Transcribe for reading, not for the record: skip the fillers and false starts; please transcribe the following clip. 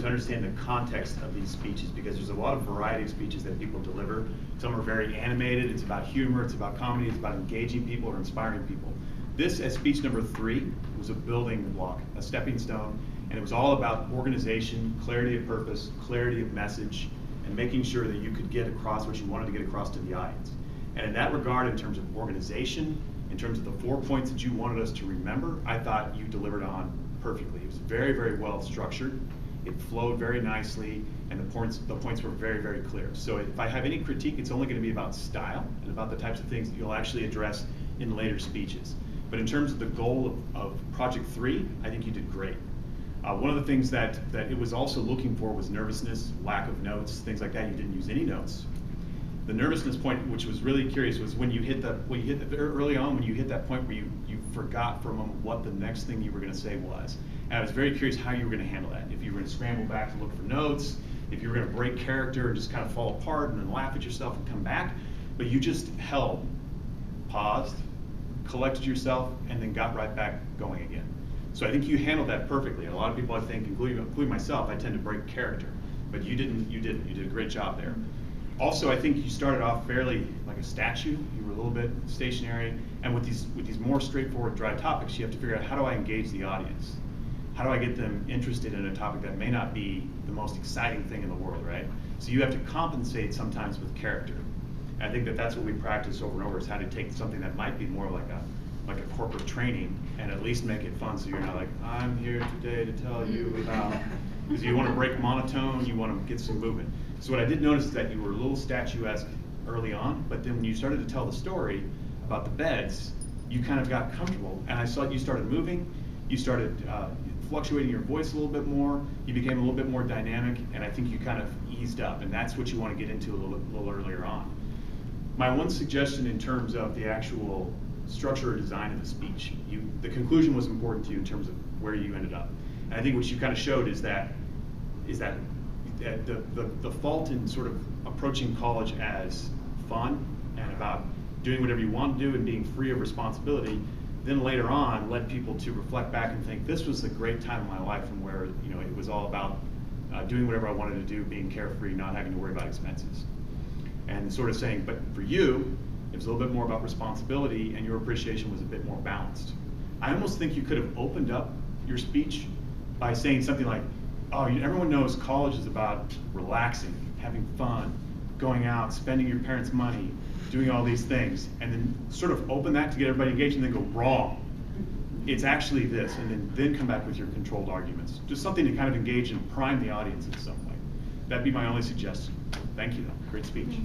understand the context of these speeches, because there's a lot of variety of speeches that people deliver. Some are very animated, it's about humor, it's about comedy, it's about engaging people or inspiring people. This, as speech number 3, was a building block, a stepping stone, and it was all about organization, clarity of purpose, clarity of message, and making sure that you could get across what you wanted to get across to the audience. And in that regard, in terms of organization, in terms of the 4 points that you wanted us to remember, I thought you delivered on perfectly. It was very, very well structured. It flowed very nicely, and the points were very, very clear. So if I have any critique, it's only going to be about style and about the types of things that you'll actually address in later speeches. But in terms of the goal of Project 3, I think you did great. One of the things that it was also looking for was nervousness, lack of notes, things like that. You didn't use any notes. The nervousness point, which was really curious, was when you hit early on, when you hit that point where you forgot for a moment what the next thing you were going to say was. And I was very curious how you were going to handle that. If you were going to scramble back to look for notes, if you were going to break character and just kind of fall apart and then laugh at yourself and come back, but you just held, paused, collected yourself, and then got right back going again. So I think you handled that perfectly. And a lot of people, I think, including myself, I tend to break character, but you didn't. You did a great job there. Also, I think you started off fairly like a statue. You were a little bit stationary, and with these more straightforward, dry topics, you have to figure out, how do I engage the audience? How do I get them interested in a topic that may not be the most exciting thing in the world, right? So you have to compensate sometimes with character. And I think that's what we practice over and over, is how to take something that might be more like a corporate training and at least make it fun, so you're not like, I'm here today to tell you about, because you want to break monotone, you want to get some movement. So what I did notice is that you were a little statuesque early on, but then when you started to tell the story about the beds, you kind of got comfortable, and I saw you started moving, you started fluctuating your voice a little bit more, you became a little bit more dynamic, and I think you kind of eased up, and that's what you want to get into a little earlier on. My one suggestion in terms of the actual structure or design of the speech, the conclusion was important to you in terms of where you ended up. And I think what you kind of showed is that the fault in sort of approaching college as fun and about doing whatever you want to do and being free of responsibility, then later on led people to reflect back and think, this was a great time in my life, and where it was all about doing whatever I wanted to do, being carefree, not having to worry about expenses. And sort of saying, but for you, it was a little bit more about responsibility, and your appreciation was a bit more balanced. I almost think you could have opened up your speech by saying something like, oh, everyone knows college is about relaxing, having fun, going out, spending your parents' money, doing all these things, and then sort of open that to get everybody engaged, and then go, wrong. It's actually this, and then come back with your controlled arguments. Just something to kind of engage and prime the audience in some way. That'd be my only suggestion. Thank you, though. Great speech.